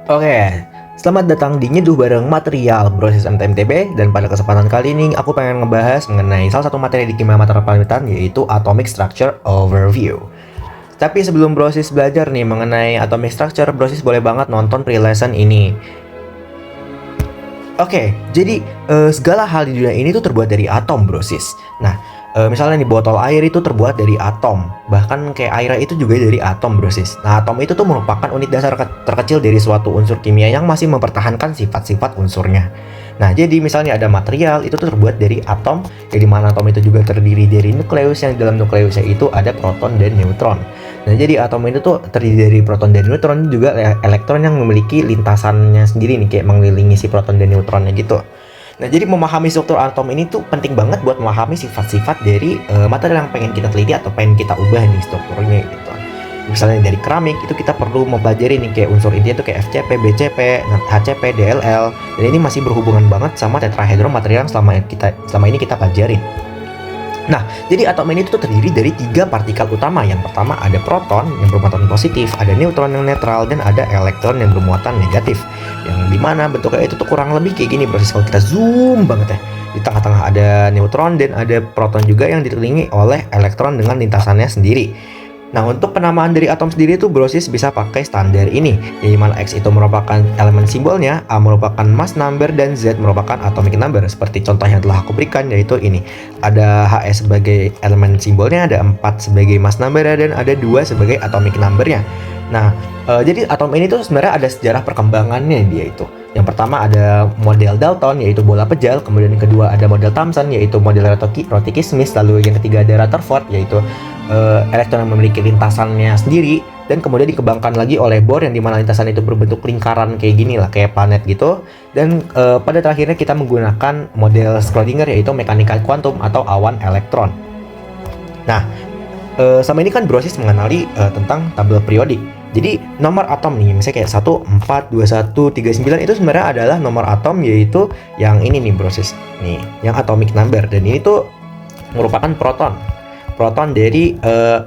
Oke, selamat datang di Nyeduh bareng material Brosys MTMTB. Dan pada kesempatan kali ini aku pengen ngebahas mengenai salah satu materi di kimia mata kepemilitan, yaitu Atomic Structure Overview. Tapi sebelum Brosys belajar nih mengenai Atomic Structure, Brosys boleh banget nonton pre-lesson ini. Oke, jadi segala hal di dunia ini tuh terbuat dari atom, Brosys. Nah, misalnya nih botol air itu terbuat dari atom, bahkan kayak air itu juga dari atom, Brosys. Nah, atom itu tuh merupakan unit dasar terkecil dari suatu unsur kimia yang masih mempertahankan sifat-sifat unsurnya. Nah, jadi misalnya ada material itu tuh terbuat dari atom, yang dimana atom itu juga terdiri dari nukleus, yang di dalam nukleusnya itu ada proton dan neutron. Nah, jadi atom itu tuh terdiri dari proton dan neutron, juga elektron yang memiliki lintasannya sendiri nih, kayak mengelilingi si proton dan neutronnya gitu. Nah, jadi memahami struktur atom ini tuh penting banget buat memahami sifat-sifat dari material yang pengen kita teliti atau pengen kita ubah nih strukturnya gitu. Misalnya dari keramik itu kita perlu mempelajari nih kayak unsur intinya tuh kayak FCP, BCP, HCP, DLL, dan ini masih berhubungan banget sama tetrahedron material yang selama ini kita pelajarin. Nah, jadi atom ini tuh terdiri dari 3 partikel utama. Yang pertama ada proton yang bermuatan positif, ada neutron yang netral, dan ada elektron yang bermuatan negatif. Yang dimana bentuknya itu tuh kurang lebih kayak gini, Brosys. Kalau kita zoom banget ya, di tengah-tengah ada neutron dan ada proton juga yang dikelilingi oleh elektron dengan lintasannya sendiri. Nah, untuk penamaan dari atom sendiri itu Brosys bisa pakai standar ini, di mana X itu merupakan elemen simbolnya, A merupakan mass number, dan Z merupakan atomic number. Seperti contoh yang telah aku berikan, yaitu ini. Ada He sebagai elemen simbolnya, ada 4 sebagai mass number, dan ada 2 sebagai atomic numbernya. Nah, jadi atom ini tuh sebenarnya ada sejarah perkembangannya dia itu. Yang pertama ada model Dalton, yaitu bola pejal. Kemudian yang kedua ada model Thomson, yaitu model Rotiki-Smith. Lalu yang ketiga ada Rutherford, yaitu elektron yang memiliki lintasannya sendiri. Dan kemudian dikembangkan lagi oleh Bohr, yang dimana lintasan itu berbentuk lingkaran kayak gini lah, kayak planet gitu. Dan pada terakhirnya kita menggunakan model Schrödinger, yaitu mekanika kuantum atau awan elektron. Nah, sama ini kan Brosys mengenali tentang tabel periodik. Jadi nomor atom nih, misalnya kayak 1, 4, 21, 39 itu sebenarnya adalah nomor atom, yaitu yang ini nih Brosys. Nih, yang atomic number. Dan ini tuh merupakan proton. Proton dari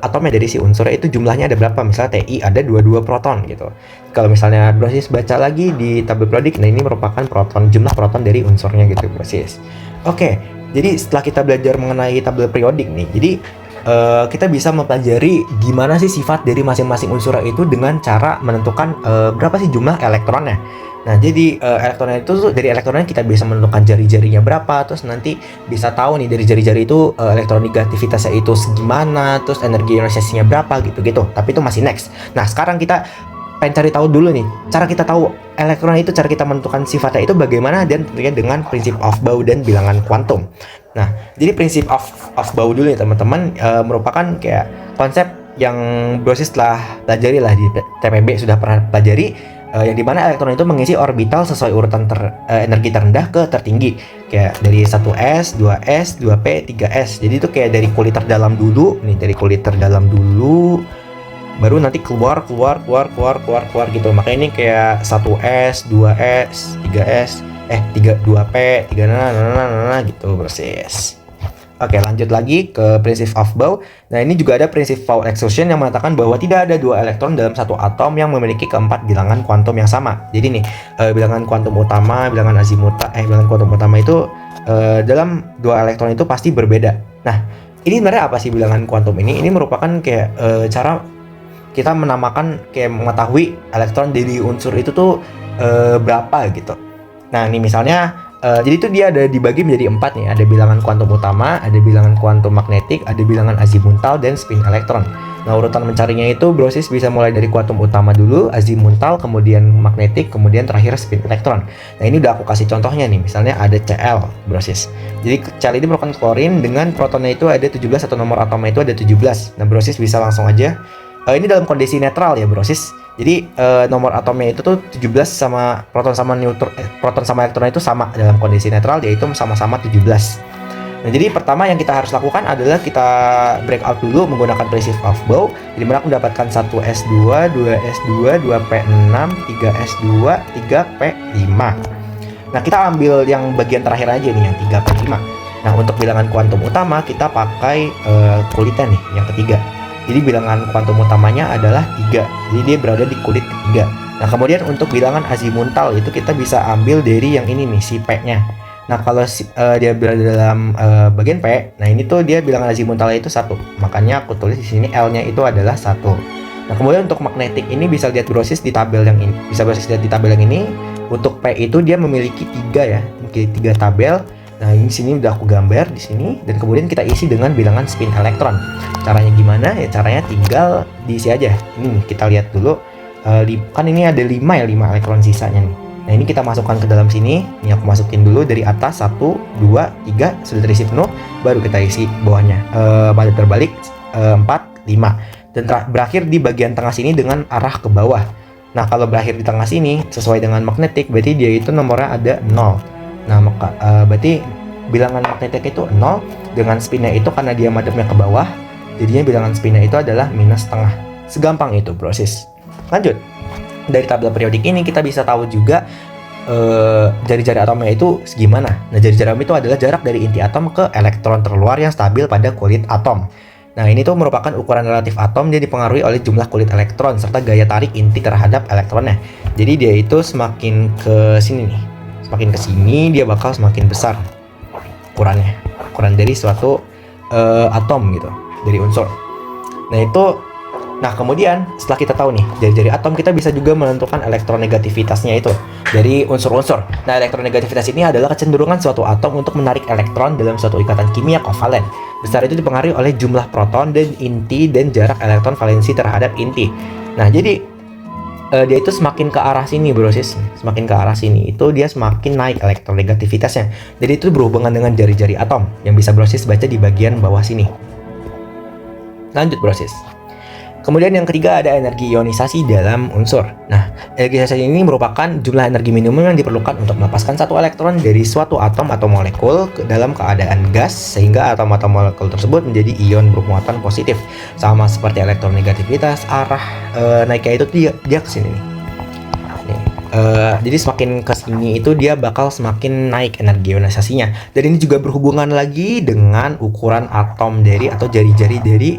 atomnya dari si unsurnya itu jumlahnya ada berapa? Misalnya Ti ada 22 proton gitu. Kalau misalnya Brosys baca lagi di tabel periodik, nah ini merupakan proton, jumlah proton dari unsurnya gitu Brosys. Oke, jadi setelah kita belajar mengenai tabel periodik nih, jadi kita bisa mempelajari gimana sih sifat dari masing-masing unsur itu dengan cara menentukan berapa sih jumlah elektronnya. Nah, jadi elektronnya itu tuh, dari elektronnya kita bisa menentukan jari-jarinya berapa, terus nanti bisa tahu nih dari jari-jari itu elektronegativitasnya itu segimana, terus energi ionisasinya berapa gitu-gitu. Tapi itu masih next. Nah, sekarang kita pengen cari tahu dulu nih, cara kita tahu elektron itu, cara kita menentukan sifatnya itu bagaimana, dan tentunya dengan prinsip Aufbau dan bilangan kuantum. Nah, jadi prinsip Aufbau dulu ya teman-teman, merupakan kayak konsep yang Brosys telah pelajari lah di TPB, sudah pernah pelajari, yang dimana elektron itu mengisi orbital sesuai urutan energi terendah ke tertinggi, kayak dari 1s, 2s, 2p, 3s. Jadi itu kayak dari kulit terdalam dulu nih, dari kulit terdalam dulu baru nanti keluar gitu. Makanya ini kayak 1s, 2s, 3s, 2p, 3 gitu Brosys. Oke, lanjut lagi ke prinsip Aufbau. Nah, ini juga ada prinsip Pauli exclusion yang mengatakan bahwa tidak ada 2 elektron dalam satu atom yang memiliki keempat bilangan kuantum yang sama. Jadi nih, bilangan kuantum utama, bilangan kuantum utama itu dalam 2 elektron itu pasti berbeda. Nah, ini sebenarnya apa sih bilangan kuantum ini? Ini merupakan kayak cara kita menamakan, kayak mengetahui elektron dari unsur itu tuh berapa gitu. Nah, ini misalnya jadi itu dia ada dibagi menjadi 4 nih. Ada bilangan kuantum utama, ada bilangan kuantum magnetik, ada bilangan azimutal, dan spin elektron. Nah, urutan mencarinya itu Brosys bisa mulai dari kuantum utama dulu, azimutal, kemudian magnetik, kemudian terakhir spin elektron. Nah, ini udah aku kasih contohnya nih. Misalnya ada Cl Brosys. Jadi Cl ini merupakan klorin dengan protonnya itu ada 17 atau nomor atomnya itu ada 17. Nah, Brosys bisa langsung aja ini dalam kondisi netral ya Brosys. Jadi nomor atomnya itu tuh 17 sama proton sama elektron itu sama dalam kondisi netral, yaitu sama-sama 17. Nah, jadi pertama yang kita harus lakukan adalah kita breakout dulu menggunakan prinsip Aufbau. Jadi mana aku mendapatkan 1s2, 2s2, 2p6, 3s2, 3p5. Nah, kita ambil yang bagian terakhir aja nih, yang 3p5. Nah, untuk bilangan kuantum utama kita pakai kulitnya nih, yang ketiga. Jadi bilangan kuantum utamanya adalah 3. Jadi dia berada di kulit ketiga. Nah, kemudian untuk bilangan azimutal itu kita bisa ambil dari yang ini nih, si P-nya. Nah, kalau dia berada dalam bagian P, nah ini tuh dia bilangan azimutalnya itu 1. Makanya aku tulis di sini L-nya itu adalah 1. Nah, kemudian untuk magnetik ini bisa lihat brosis di tabel yang ini. Bisa brosis lihat di tabel yang ini. Untuk P itu dia memiliki 3 ya, memiliki 3 tabel. Nah, ini sini udah aku gambar di sini, dan kemudian kita isi dengan bilangan spin elektron. Caranya gimana? Ya caranya tinggal diisi aja. Ini nih, kita lihat dulu. Kan ini ada 5 ya, 5 elektron sisanya nih. Nah, ini kita masukkan ke dalam sini. Ini aku masukin dulu dari atas 1, 2, 3 sudah terisi penuh, baru kita isi bawahnya. Pada terbalik 4, 5. Dan berakhir di bagian tengah sini dengan arah ke bawah. Nah, kalau berakhir di tengah sini sesuai dengan magnetik, berarti dia itu nomornya ada 0. Nah, maka berarti bilangan magnetik itu 0, dengan spinnya itu karena dia madepnya ke bawah, jadinya bilangan spinnya itu adalah minus setengah. Segampang itu brosis. Lanjut, dari tabel periodik ini kita bisa tahu juga jari-jari atomnya itu segimana. Nah, jari-jari atom itu adalah jarak dari inti atom ke elektron terluar yang stabil pada kulit atom. Nah, ini tuh merupakan ukuran relatif atom, dia dipengaruhi oleh jumlah kulit elektron serta gaya tarik inti terhadap elektronnya. Jadi dia itu semakin ke sini nih, semakin ke sini dia bakal semakin besar ukurannya, ukuran dari suatu atom gitu, dari unsur. Nah, kemudian setelah kita tahu nih jari-jari atom, kita bisa juga menentukan elektronegativitasnya itu dari unsur-unsur. Nah, elektronegativitas ini adalah kecenderungan suatu atom untuk menarik elektron dalam suatu ikatan kimia kovalen. Besar itu dipengaruhi oleh jumlah proton dan inti dan jarak elektron valensi terhadap inti. Nah, jadi dia itu semakin ke arah sini brosis, semakin ke arah sini itu dia semakin naik elektronegativitasnya. Jadi itu berhubungan dengan jari-jari atom yang bisa brosis baca di bagian bawah sini. Lanjut brosis. Kemudian yang ketiga ada energi ionisasi dalam unsur. Nah, energi ionisasi ini merupakan jumlah energi minimum yang diperlukan untuk melepaskan satu elektron dari suatu atom atau molekul ke dalam keadaan gas, sehingga atom atau molekul tersebut menjadi ion bermuatan positif. Sama seperti elektronegativitas, arah naiknya itu dia ke sini nih. Jadi semakin ke sini itu dia bakal semakin naik energi ionisasinya. Dan ini juga berhubungan lagi dengan ukuran atom dari atau jari-jari dari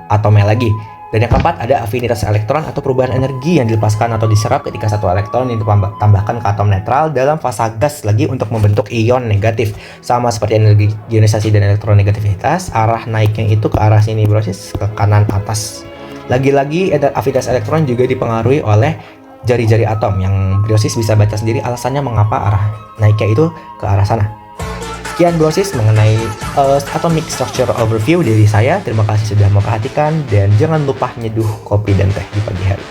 atomnya lagi. Dan yang keempat ada afinitas elektron atau perubahan energi yang dilepaskan atau diserap ketika satu elektron yang ditambahkan ke atom netral dalam fasa gas lagi untuk membentuk ion negatif. Sama seperti energi ionisasi dan elektronegativitas, arah naiknya itu ke arah sini brosis, ke kanan atas. Lagi-lagi afinitas elektron juga dipengaruhi oleh jari-jari atom yang brosis bisa baca sendiri alasannya mengapa arah naiknya itu ke arah sana. Sekian brosis mengenai atomic structure overview dari saya. Terima kasih sudah memperhatikan dan jangan lupa nyeduh kopi dan teh di pagi hari.